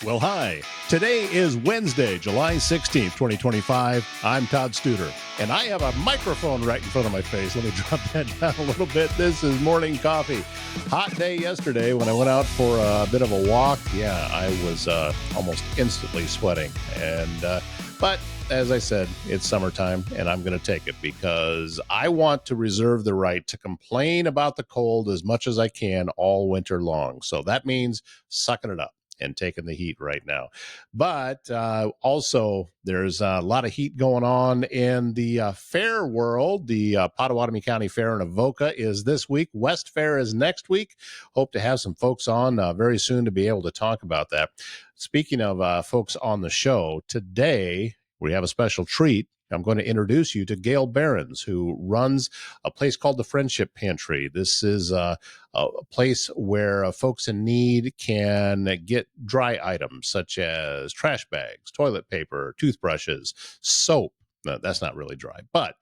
Well, hi. Today is Wednesday, July 16th, 2025. I'm Todd Studer, and I have a microphone right in front of my face. Let me drop that down a little bit. This is Morning Coffee. Hot day yesterday when I went out for a bit of a walk. Yeah, I was almost instantly sweating. But as I said, it's summertime, and I'm going to take it because I want to reserve the right to complain about the cold as much as I can all winter long. So that means sucking it up and taking the heat right now. But also, there's a lot of heat going on in the fair world. The Pottawatomie County Fair in Avoca is this week. West Fair is next week. Hope to have some folks on very soon to be able to talk about that. Speaking of folks on the show, today we have a special treat. I'm going to introduce you to Gail Behrens, who runs a place called the Friendship Pantry. This is a place where folks in need can get dry items such as trash bags, toilet paper, toothbrushes, soap. No, that's not really dry, but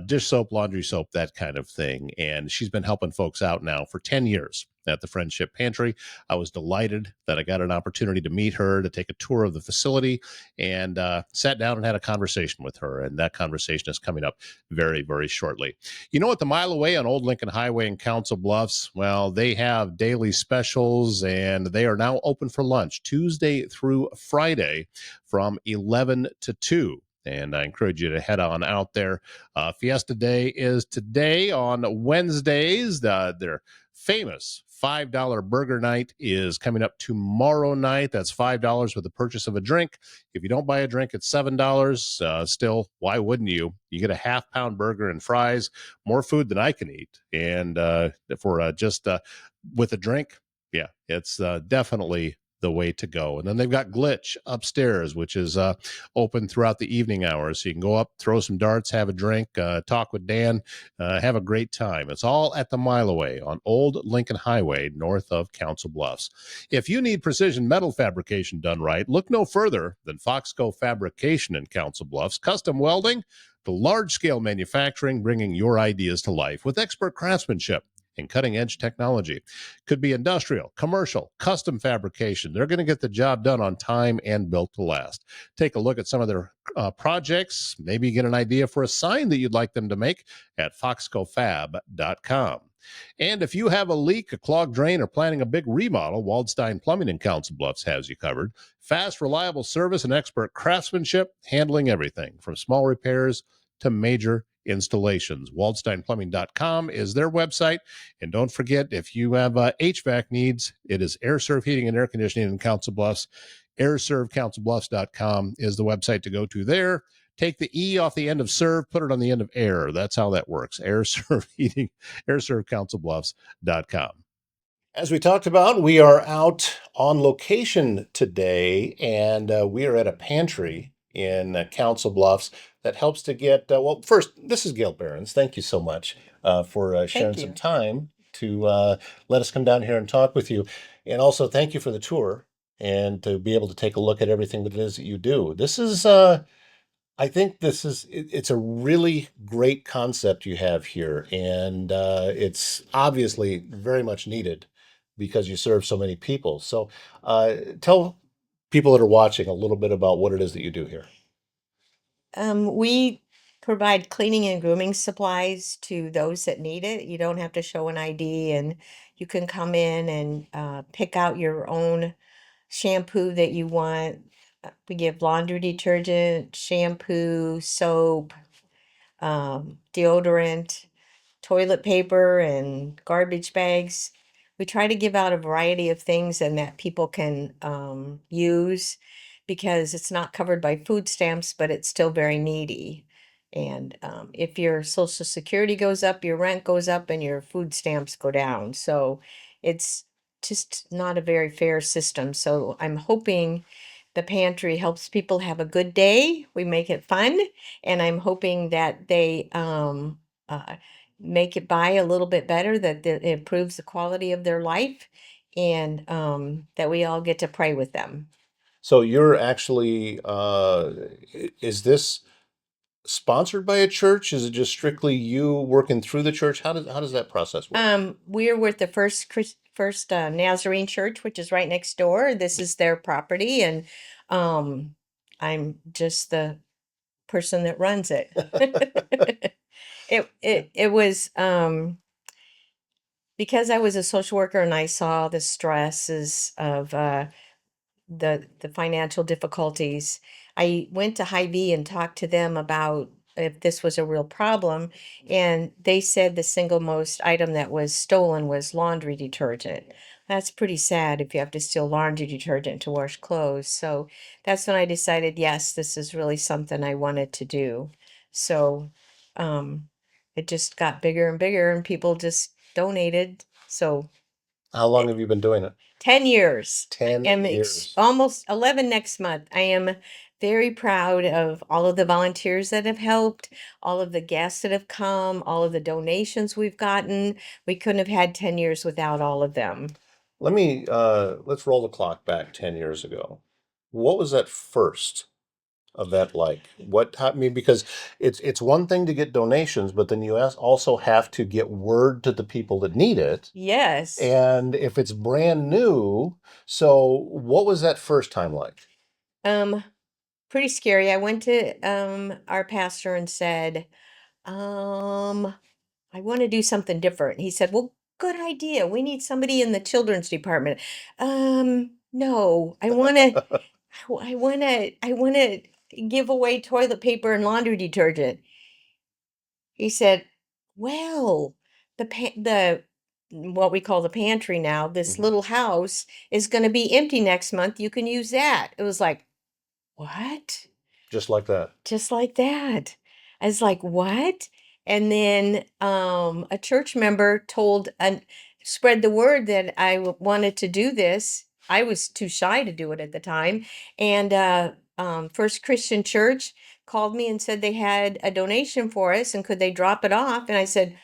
dish soap, laundry soap, that kind of thing. And she's been helping folks out now for 10 years at the Friendship Pantry. I was delighted that I got an opportunity to meet her, to take a tour of the facility, and sat down and had a conversation with her. And that conversation is coming up very, very shortly. You know, at the Mile Away on Old Lincoln Highway in Council Bluffs, well, they have daily specials, and they are now open for lunch Tuesday through Friday from 11 to 2. And I encourage you to head on out there. Fiesta Day is today on Wednesdays. Their famous $5 burger night is coming up tomorrow night. That's $5 with the purchase of a drink. If you don't buy a drink, it's $7. Still, why wouldn't you? You get a half-pound burger and fries, more food than I can eat. And for just with a drink, yeah, it's definitely the way to go. And then they've got Glitch upstairs, which is open throughout the evening hours. So you can go up, throw some darts, have a drink, talk with Dan, have a great time. It's all at the Mile Away on Old Lincoln Highway, north of Council Bluffs. If you need precision metal fabrication done right, look no further than Foxco Fabrication in Council Bluffs. Custom welding to large-scale manufacturing, bringing your ideas to life with expert craftsmanship and cutting-edge technology. Could be industrial, commercial, custom fabrication. They're going to get the job done on time and built to last. Take a look at some of their projects. Maybe get an idea for a sign that you'd like them to make at foxcofab.com. And if you have a leak, a clogged drain, or planning a big remodel, Waldstein Plumbing in Council Bluffs has you covered. Fast, reliable service and expert craftsmanship, handling everything from small repairs to major installations. WaldsteinPlumbing.com is their website. And don't forget, if you have HVAC needs, it is Air Serv Heating and Air Conditioning in Council Bluffs. AirServCouncilBluffs.com is the website to go to there. Take the E off the end of serve, put it on the end of air. That's how that works. Air Serv Heating, AirServCouncilBluffs.com. As we talked about, we are out on location today, and we are at a pantry in Council Bluffs that helps to get, well, first, this is Gail Behrens. Thank you so much for sharing Thank some you. time to let us come down here and talk with you. And also, thank you for the tour and to be able to take a look at everything that it is that you do. This is, I think it's a really great concept you have here, and it's obviously very much needed because you serve so many people. So tell people that are watching a little bit about what it is that you do here. We provide cleaning and grooming supplies to those that need it. You don't have to show an ID, and you can come in and pick out your own shampoo that you want. We give laundry detergent, shampoo, soap, deodorant, toilet paper, and garbage bags. We try to give out a variety of things and that people can use because it's not covered by food stamps, but it's still very needy. And if your Social Security goes up, your rent goes up, and your food stamps go down. So it's just not a very fair system. So I'm hoping the pantry helps people have a good day. We make it fun, and I'm hoping that they uh, make it buy a little bit better, that it improves the quality of their life, and that we all get to pray with them. So you're actually, is this sponsored by a church? Is it just strictly you working through the church? How does that process work? We're with the First Nazarene Church, which is right next door. This is their property, and I'm just the person that runs it. It was because I was a social worker and I saw the stresses of the financial difficulties. I went to Hy-Vee and talked to them about if this was a real problem, and they said the single most item that was stolen was laundry detergent. That's pretty sad if you have to steal laundry detergent to wash clothes. So that's when I decided, yes, this is really something I wanted to do. So um, it just got bigger and bigger, and people just donated. So How long have you been doing it? 10 years. 10 I am years. almost 11 next month. I am very proud of all of the volunteers that have helped, all of the guests that have come, all of the donations we've gotten. We couldn't have had 10 years without all of them. Let's roll the clock back 10 years ago. What was that first event like? I mean, because it's one thing to get donations, but then also have to get word to the people that need it. Yes. And if it's brand new, so what was that first time like? Um, Pretty scary. I went to our pastor and said, um, I want to do something different. He said, "Well, good idea. We need somebody in the children's department." No, I want to give away toilet paper and laundry detergent. He said, "Well, the what we call the pantry now, this Mhm. little house is going to be empty next month. You can use that." It was like, "What?" Just like that. Just like that. I was like, "What?" And then a church member spread the word that wanted to do this. I was too shy to do it at the time. And First Christian Church called me and said they had a donation for us and could they drop it off? And I said,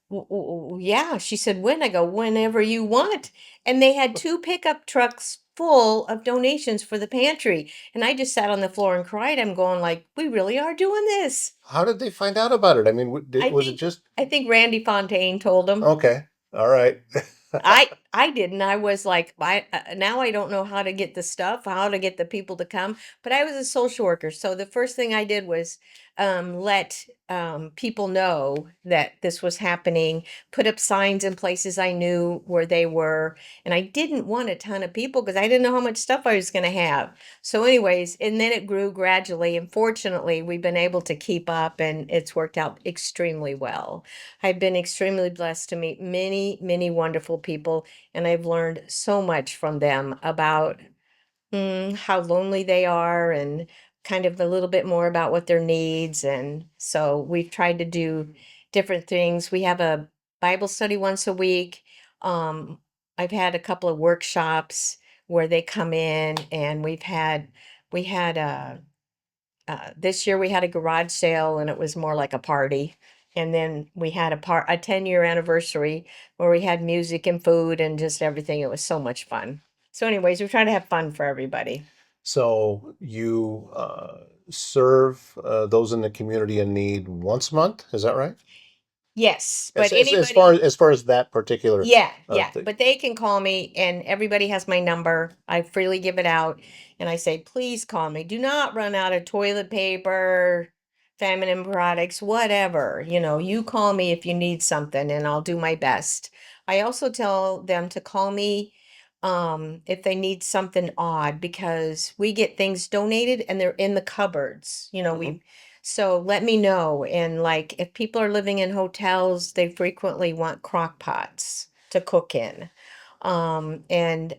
Yeah. She said, "When?" I go, "Whenever you want." And they had two pickup trucks full of donations for the pantry. And I just sat on the floor and cried. I'm going like, we really are doing this. How did they find out about it? I mean, I was it think just I think Randy Fontaine told them. okay? All right. I didn't. I was like, now I don't know how to get the stuff, how to get the people to come. But I was a social worker, so the first thing I did was let people know that this was happening. Put up signs in places I knew where they were, and I didn't want a ton of people because I didn't know how much stuff I was going to have. So, anyways, and then it grew gradually, and fortunately, we've been able to keep up, and it's worked out extremely well. I've been extremely blessed to meet many, many wonderful people, and I've learned so much from them about how lonely they are and kind of a little bit more about what their needs. And so we've tried to do different things. We have a Bible study once a week. Um, I've had a couple of workshops where they come in, and we had this year we had a garage sale and it was more like a party. And then we had a 10-year anniversary where we had music and food and just everything. It was so much fun. So anyways, we're trying to have fun for everybody. So you serve those in the community in need once a month, is that right? Yes, As, but as, as far anybody. as far as that particular Yeah, thing. but they can call me and everybody has my number. I freely give it out and I say, please call me. Do not run out of toilet paper, feminine products, whatever. You call me if you need something and I'll do my best. I also tell them to call me if they need something odd because we get things donated and they're in the cupboards. Mhm. So let me know. And like if people are living in hotels, they frequently want crock pots to cook in. And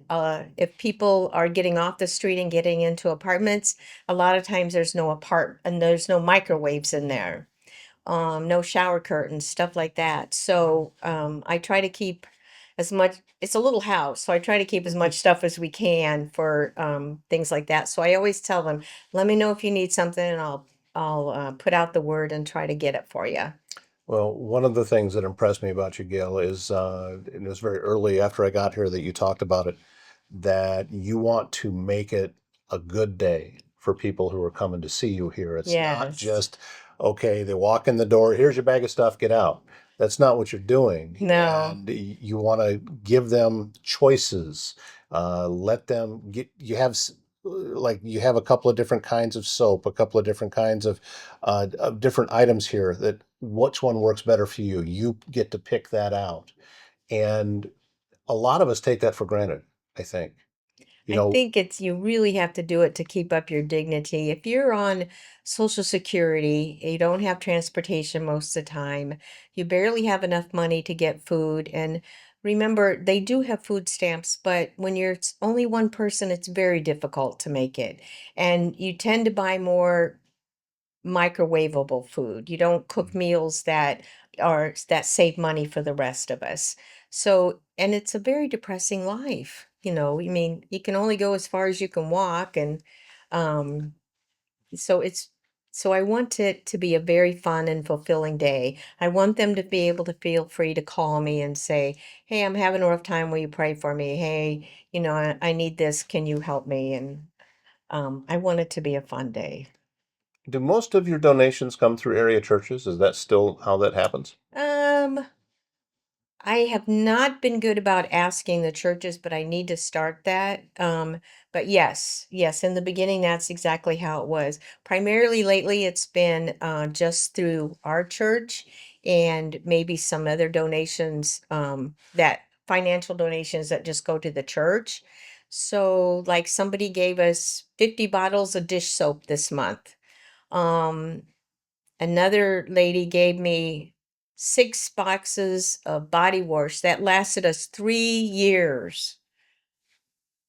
If people are getting off the street and getting into apartments, a lot of times there's no microwaves in there, no shower curtains, stuff like that. So I try to keep as much. It's a little house, so I try to keep as much stuff as we can for things like that. So I always tell them, "Let me know if you need something, and I'll put out the word and try to get it for you." Well, one of the things that impressed me about you, Gail, is it was very early after I got here that you talked about it, that you want to make it a good day for people who are coming to see you here. It's not Yes. just, okay, they walk in the door, here's your bag of stuff, get out. That's not what you're doing. No. And you want to give them choices. Let them get, like you have a couple of different kinds of soap, a couple of different kinds of different items here that which one works better for you. You get to pick that out. And a lot of us take that for granted, I think. You I know, think it's you really have to do it to keep up your dignity. If you're on Social Security, you don't have transportation most of the time, you barely have enough money to get food. And remember, they do have food stamps, but when you're only one person, it's very difficult to make it. And you tend to buy more microwavable food. You don't cook meals that save money for the rest of us. So, and it's a very depressing life. I mean, you can only go as far as you can walk, and um, so it's so I want it to be a very fun and fulfilling day. I want them to be able to feel free to call me and say, "Hey, I'm having a rough time. Will you pray for me? Hey, I need this. Can you help me?" And I want it to be a fun day. do most of your donations come through area churches? Is that still how that happens? Um, I have not been good about asking the churches, but I need to start that. But yes, in the beginning, that's exactly how it was. Primarily lately, it's been just through our church and maybe some other donations, that financial donations that just go to the church. So, like somebody gave us 50 bottles of dish soap this month. Um, Another lady gave me 6 boxes of body wash that lasted us 3 years.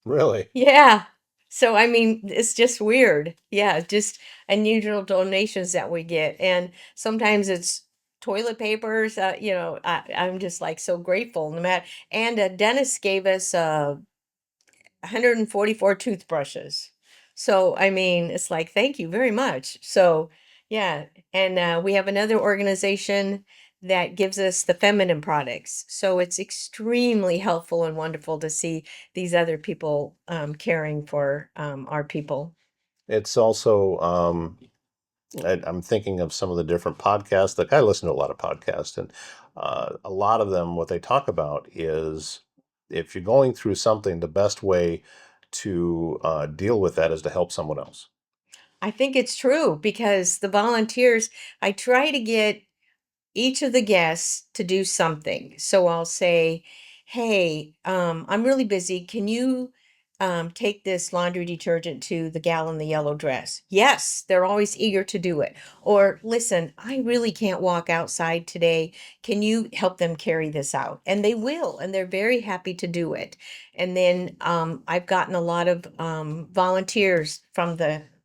Really? Yeah. So, I mean, it's just weird. Yeah, just unusual donations that we get, and sometimes it's toilet papers, I'm just, like, so grateful no matter. And a dentist gave us, 144 toothbrushes. So, I mean, it's like, thank you very much. So, yeah. And we have another organization that gives us the feminine products. So it's extremely helpful and wonderful to see these other people caring for our people. It's also, I'm thinking of some of the different podcasts. Like I listen to a lot of podcasts, and a lot of them, what they talk about is if you're going through something, the best way to deal with that is to help someone else. I think it's true because the volunteers, I try to get each of the guests to do something. So I'll say, "Hey, I'm really busy. Can you take this laundry detergent to the gal in the yellow dress?" Yes, they're always eager to do it. Or, "Listen, I really can't walk outside today. Can you help them carry this out?" And they will, and they're very happy to do it. And then I've gotten a lot of volunteers from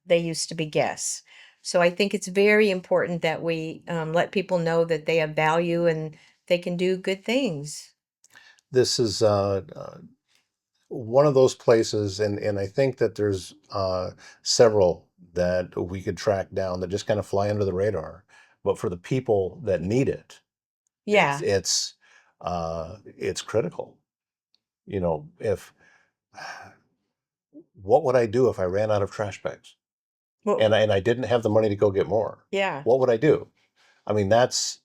they used to be guests. So I think it's very important that we let people know that they have value and they can do good things. This is one of those places, and I think that there's several that we could track down that just kind of fly under the radar. But for the people that need it, it's Yeah. it's it's critical. If what would I do if I ran out of trash bags Well, and I didn't have the money to go get more? yeah. What would I do? I mean, that's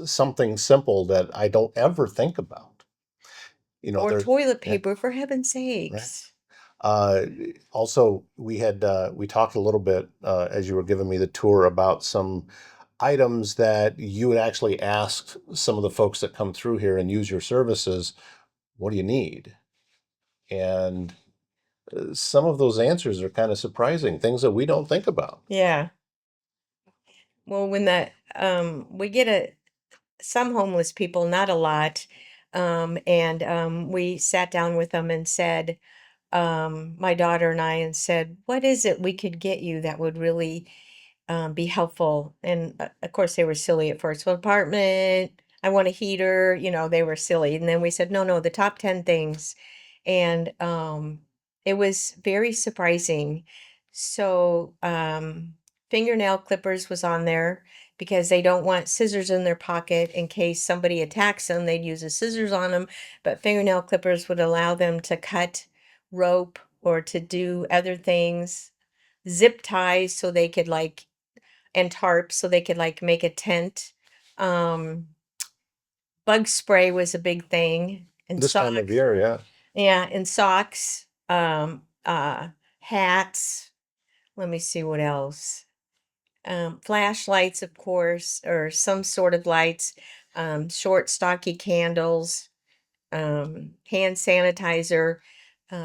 something simple that I don't ever think about. Or There's toilet yeah, paper, for heaven's right. sakes. Uh, Also, we talked a little bit as you were giving me the tour about some items that you had actually asked some of the folks that come through here and use your services. What do you need? And some of those answers are kind of surprising, things that we don't think about. Yeah. Well, when we get some homeless people, not a lot, and we sat down with them and said, my daughter and I, and said, "What is it we could get you that would really be helpful?" And of course, they were silly at first. "Well, apartment, I want a heater." They were silly. And then we said, "No, no, the top 10 things." And it was very surprising. So, fingernail clippers was on there because they don't want scissors in their pocket in case somebody attacks them. They'd use the scissors on them, but fingernail clippers would allow them to cut rope or to do other things. Zip ties so they could and tarps so they could make a tent. bug spray was a big thing, and This time of socks. year, yeah. Yeah, and socks, hats. Let me see what else. Flashlights, of course, or some sort of lights, short, stocky candles, hand sanitizer,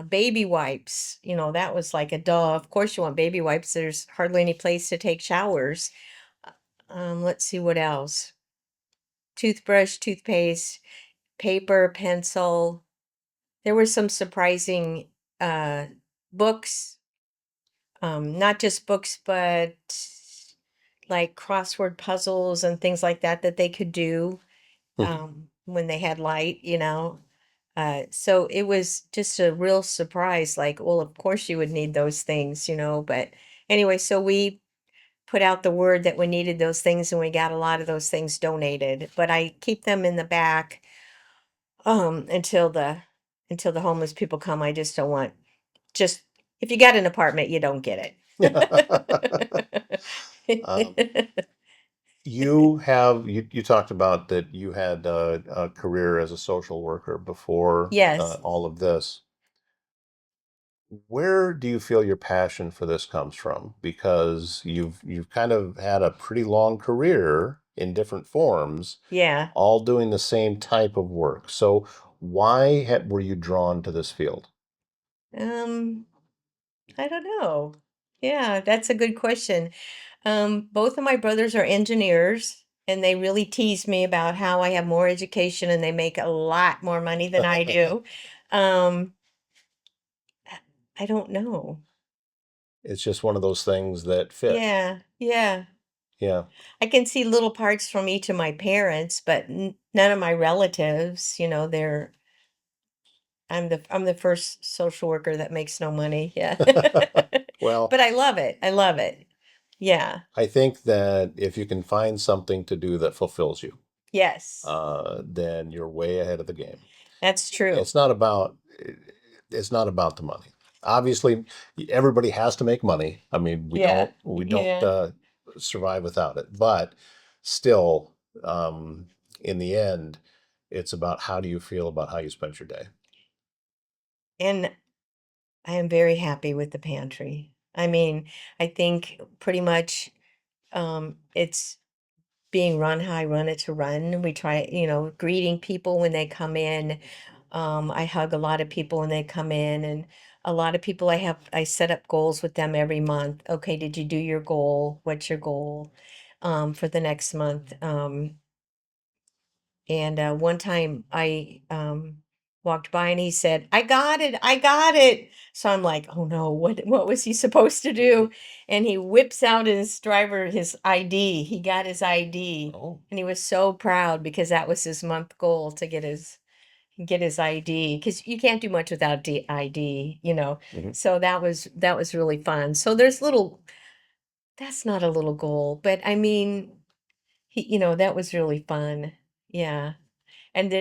baby wipes. You know, that was like a duh. Of course, you want baby wipes. There's hardly any place to take showers. Let's see what else. Toothbrush, toothpaste, paper, pencil. There were some surprising uh, books, not just books, but like crossword puzzles and things like that that they could do when they had light, you know. So it was just a real surprise. Like, well, of course you would need those things, you know. But anyway, so we put out the word that we needed those things, and we got a lot of those things donated. But I keep them in the back until the homeless people come. I just don't want just if you got an apartment, you don't get Um, it. you talked about that you had a career as a social worker before Yes. all of this. Where do you feel your passion for this comes from? Because you've kind of had a pretty long career in different forms, Yeah. all doing the same type of work. So why were you drawn to this field? Um, I don't know. Yeah, that's a good question. Both of my brothers are engineers, and they really tease me about how I have more education and they make a lot more money than I do. Um, I don't know. It's just one of those things that fit. Yeah, yeah. Yeah. I can see little parts from each of my parents, but none of my relatives, you know, I'm the first social worker that makes no money. Yeah. Well, But I love it. I love it. Yeah. I think that if you can find something to do that fulfills you, Yes. then you're way ahead of the game. That's true. It's not about it's not about the money. Obviously, everybody has to make money. I mean, Yeah. we don't Yeah. survive without it. But still, in the end, it's about how do you feel about how you spent your day. And I am very happy with the pantry. I mean, I think pretty much it's being run how I run it to run. We try, you know, greeting people when they come in. I hug a lot of people when they come in, and a lot of people I set up goals with them every month. Okay, did you do your goal? What's your goal for the next month? And one time I walked by and he said, "I got it, I got it." So I'm like, "Oh no, what was he supposed to do?" And he whips out his ID. He got his ID, Oh. and he was so proud because that was his month goal to get his ID because you can't do much without ID, you know. Mhm. So that was really fun. So there's little that's not a little goal, but I mean, that was really fun. Yeah. And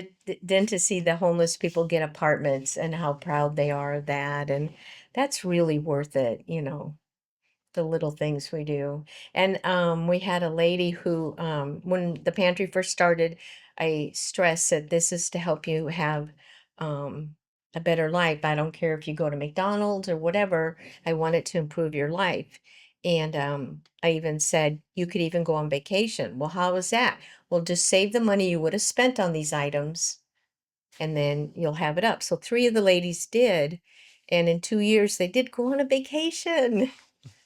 then to see the homeless people get apartments and how proud they are of that, and that's really worth it, the little things we do. And we had a lady who, when the pantry first started, I stressed that this is to help you have um, a better life. I don't care if you go to McDonald's or whatever. I want it to improve your life. And I even said you could even go on vacation. Well, how is that? Well, just save the money you would have spent on these items, and then you'll have it up. So three of the ladies did, and in 2 years they did go on a vacation.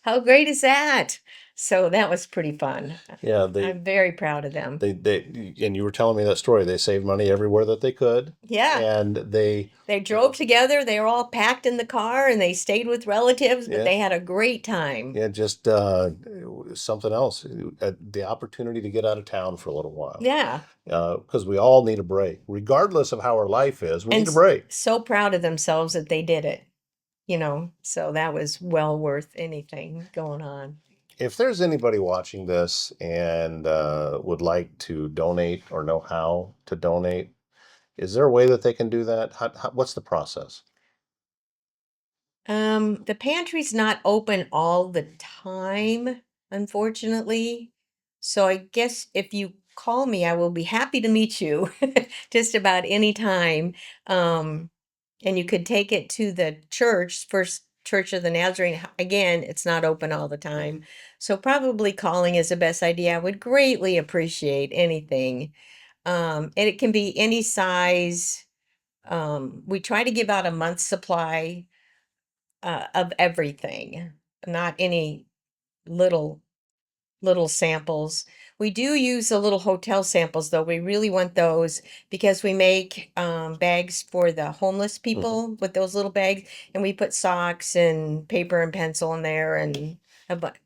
How great is that? So that was pretty fun. Yeah, I'm very proud of them. and you were telling me that story. They saved money everywhere that they could, Yeah. and They you drove know, together. They were all packed in the car and they stayed with relatives, but yeah, they had a great time. yeah, just something else. The opportunity to get out of town for a little while, Yeah. because we all need a break, regardless of how our life is. We And need a break. so proud of themselves that they did it, So that was well worth anything going on. If there's anybody watching this and would like to donate or know how to donate, is there a way that they can do that? What's the process? The pantry's not open all the time, unfortunately. So I guess if you call me. I will be happy to meet you just about any time. And you could take it to the church, First Church of the Nazarene. Again, it's not open all the time. So probably calling is the best idea. I would greatly appreciate anything. And it can be any size. We try to give out a month's supply of everything, not any little little samples. We do use the little hotel samples, though. We really want those because we make bags for the homeless people with those little bags, and we put socks and paper and pencil in there, and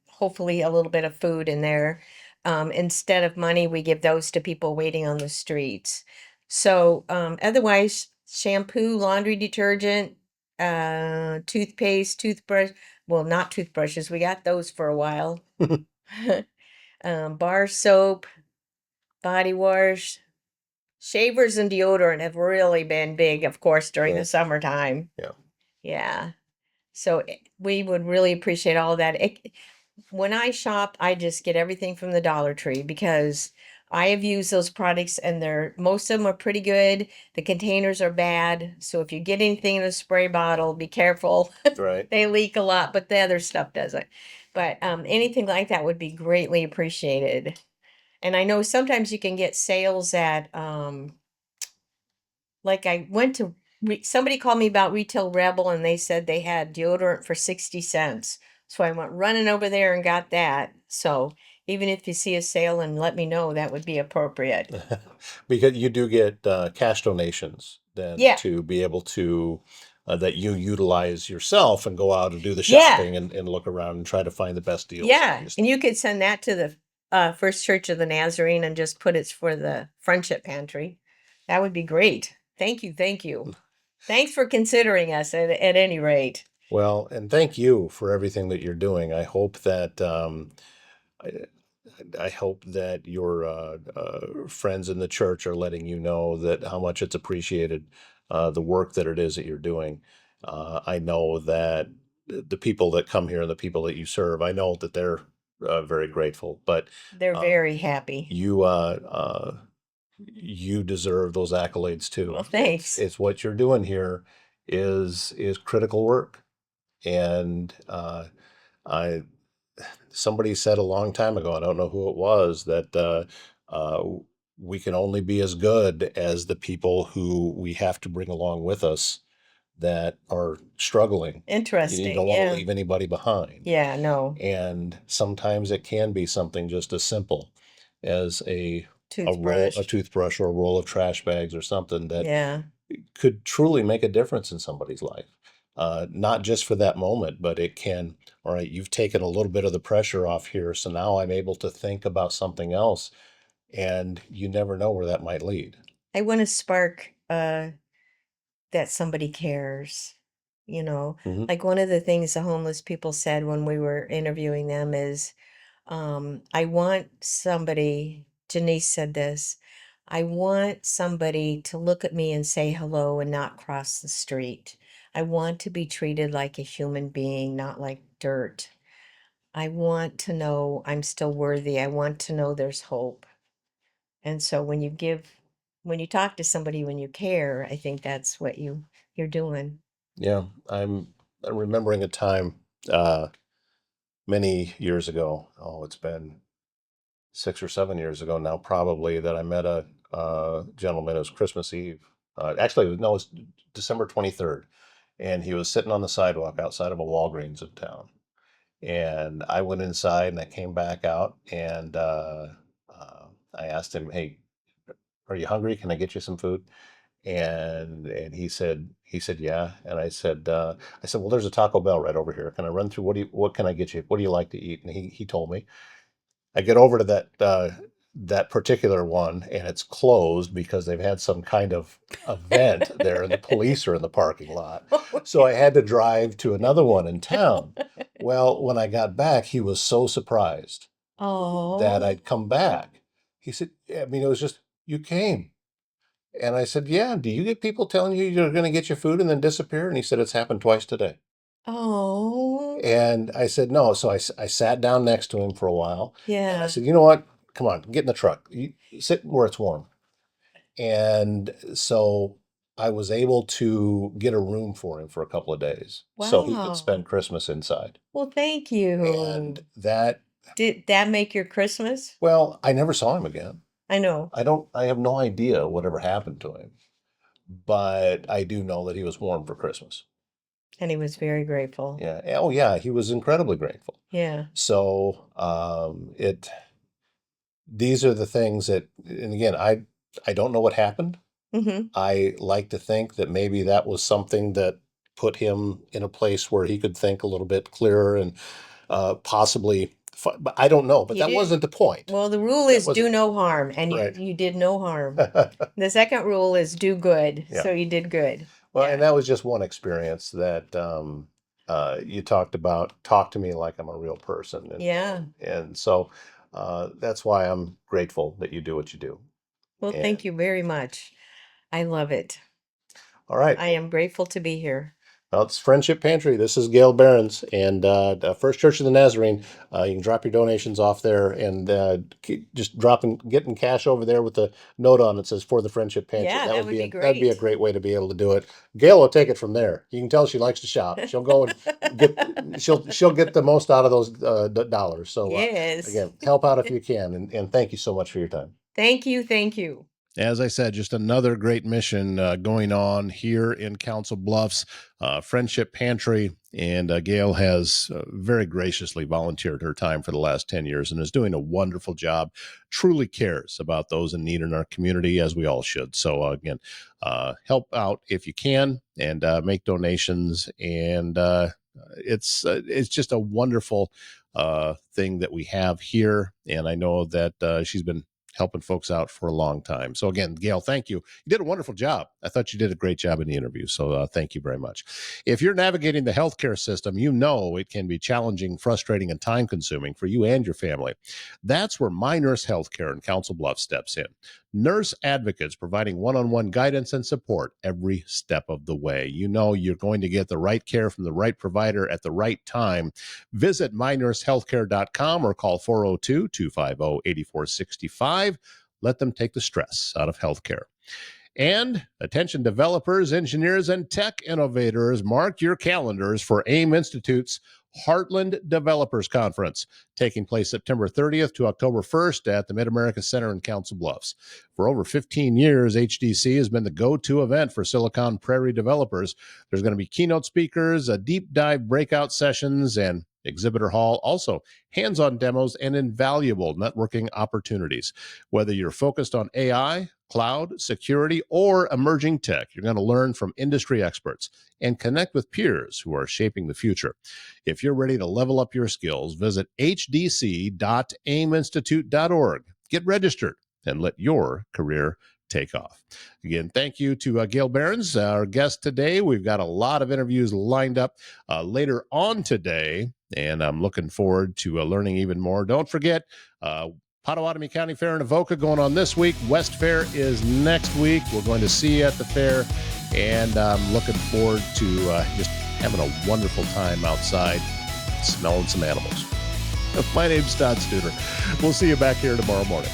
hopefully a little bit of food in there. Instead of money, we give those to people waiting on the streets. So otherwise, shampoo, laundry detergent, toothpaste, toothbrush. Well, not toothbrushes. We got those for a while. Bar soap, body wash, shavers and deodorant have really been big, of course, during the summertime. Yeah. Yeah. So we would really appreciate all of that. When I shop, I just get everything from the Dollar Tree because I have used those products and most of them are pretty good. The containers are bad. So if you get anything in a spray bottle, be careful. Right. They leak a lot, but the other stuff doesn't. But anything like that would be greatly appreciated. And I know sometimes you can get sales at like I went to somebody called me about Retail Rebel and they said they had deodorant for 60 cents. So I went running over there and got that. So even if you see a sale and let me know, that would be appropriate. Because you do get cash donations then Yeah. to be able to that you utilize yourself and go out and do the Yeah. shopping and look around and try to find the best deals. Yeah. obviously. And you could send that to the First Church of the Nazarene and just put it's for the Friendship Pantry. That would be great. Thank you. Thank you. Thanks for considering us at any rate. Well, and thank you for everything that you're doing. I hope that I hope that your friends in the church are letting you know that how much it's appreciated, the work that it is that you're doing. I know that the people that come here and the people that you serve, I know that they're very grateful. But They're very happy. you deserve those accolades too. Well, thanks. It's what you're doing here is critical work, and I somebody said a long time ago, I don't know who it was, that uh, we can only be as good as the people who we have to bring along with us that are struggling. You Interesting. don't want to Yeah. leave anybody behind. Yeah, no. And sometimes it can be something just as simple as a Toothbrush. toothbrush or a roll of trash bags or something that Yeah. could truly make a difference in somebody's life. Not just for that moment, but it can, all right, you've taken a little bit of the pressure off here, so now I'm able to think about something else, and you never know where that might lead. I want to spark that somebody cares. You know, Mhm. like one of the things the homeless people said when we were interviewing them is, I want somebody, Janice said this, I want somebody to look at me and say hello and not cross the street. I want to be treated like a human being, not like dirt. I want to know I'm still worthy. I want to know there's hope. And so when you talk to somebody, when you care, I think that's what you're doing. Yeah, I'm remembering a time uh, many years ago. Oh, it's been 6 or 7 years ago now, probably, that I met a gentleman. It was Christmas Eve. Actually, no, it was December 23rd, and he was sitting on the sidewalk outside of a Walgreens in town. And I went inside and I came back out and I asked him, "Hey, are you hungry? Can I get you some food?" And he said yeah. And I said, "Well, there's a Taco Bell right over here. Can I run through? What can I get you? What do you like to eat?" And he told me. I get over to that particular one, and it's closed because they've had some kind of event there, and the police are in the parking lot. So I had to drive to another one in town. Well, when I got back, he was so surprised that Oh, I'd come back. He said, I mean, it was just, you came. And I said, yeah, do you get people telling you you're going to get your food and then disappear? And he said, it's happened twice today. oh, And I said, no. So I sat down next to him for a while and I yeah. said, you know what? come on, get in the truck. You sit where it's warm. And so I was able to get a room for him for a couple of days so he could Wow. spend Christmas inside. Well, thank you. And that, Did that make your Christmas? well, I never saw him again. I know. I have no idea whatever happened to him, but I do know that he was warm for Christmas. And he was very grateful. Yeah. Oh, yeah. He was incredibly grateful. Yeah. So, these are the things that, and again, I don't know what happened. Mm-hmm. I like to think that maybe that was something that put him in a place where he could think a little bit clearer and possibly, but I don't know. But He that did. wasn't the point. Well, the rule That is do wasn't no harm, and right. you did no harm. The second rule is do good, Yeah. so you did good. Well, Yeah. and that was just one experience that you talked about. Talk to me like I'm a real person. And, Yeah. and so that's why I'm grateful that you do what you do. Well, And thank you very much. I love it. all right. I am grateful to be here. Well, it's Friendship Pantry. This is Gail Behrens and the First Church of the Nazarene. You can drop your donations off there and just getting cash over there with the note on it that says for the Friendship Pantry. Yeah, that would be that'd be a great. great way to be able to do it. Gail will take it from there. You can tell she likes to shop. She'll go and she'll get the most out of those dollars. So Yes. again, help out if you can, and thank you so much for your time. Thank you. Thank you. As I said, just another great mission going on here in Council Bluffs, Friendship Pantry. And Gail has very graciously volunteered her time for the last 10 years and is doing a wonderful job, truly cares about those in need in our community, as we all should. So again, help out if you can and make donations. And it's just a wonderful thing that we have here. And I know that she's been helping folks out for a long time. So again, Gail, thank you. You did a wonderful job. I thought you did a great job in the interview. So thank you very much. If you're navigating the healthcare system, you know it can be challenging, frustrating, and time consuming for you and your family. That's where My Nurse Healthcare in Council Bluffs steps in. Nurse advocates providing one-on-one guidance and support every step of the way. You know you're going to get the right care from the right provider at the right time. Visit mynursehealthcare.com or call 402-250-8465. Let them take the stress out of healthcare. And attention developers, engineers, and tech innovators, mark your calendars for AIM Institute's Heartland Developers Conference, taking place September 30th to October 1st at the Mid-America Center in Council Bluffs. For over 15 years, HDC has been the go-to event for Silicon Prairie developers. There's going to be keynote speakers, a deep dive breakout sessions, and exhibitor hall, also hands-on demos and invaluable networking opportunities. Whether you're focused on AI, cloud, security, or emerging tech, you're going to learn from industry experts and connect with peers who are shaping the future. If you're ready to level up your skills, visit hdc.aiminstitute.org. Get registered and let your career take off. Again, thank you to Gail Behrens, our guest today. We've got a lot of interviews lined up later on today, and I'm looking forward to learning even more. Don't forget, Potawatomi County Fair in Avoca going on this week. West Fair is next week. We're going to see you at the fair, and I'm looking forward to just having a wonderful time outside, smelling some animals. My name's Todd Studer. We'll see you back here tomorrow morning.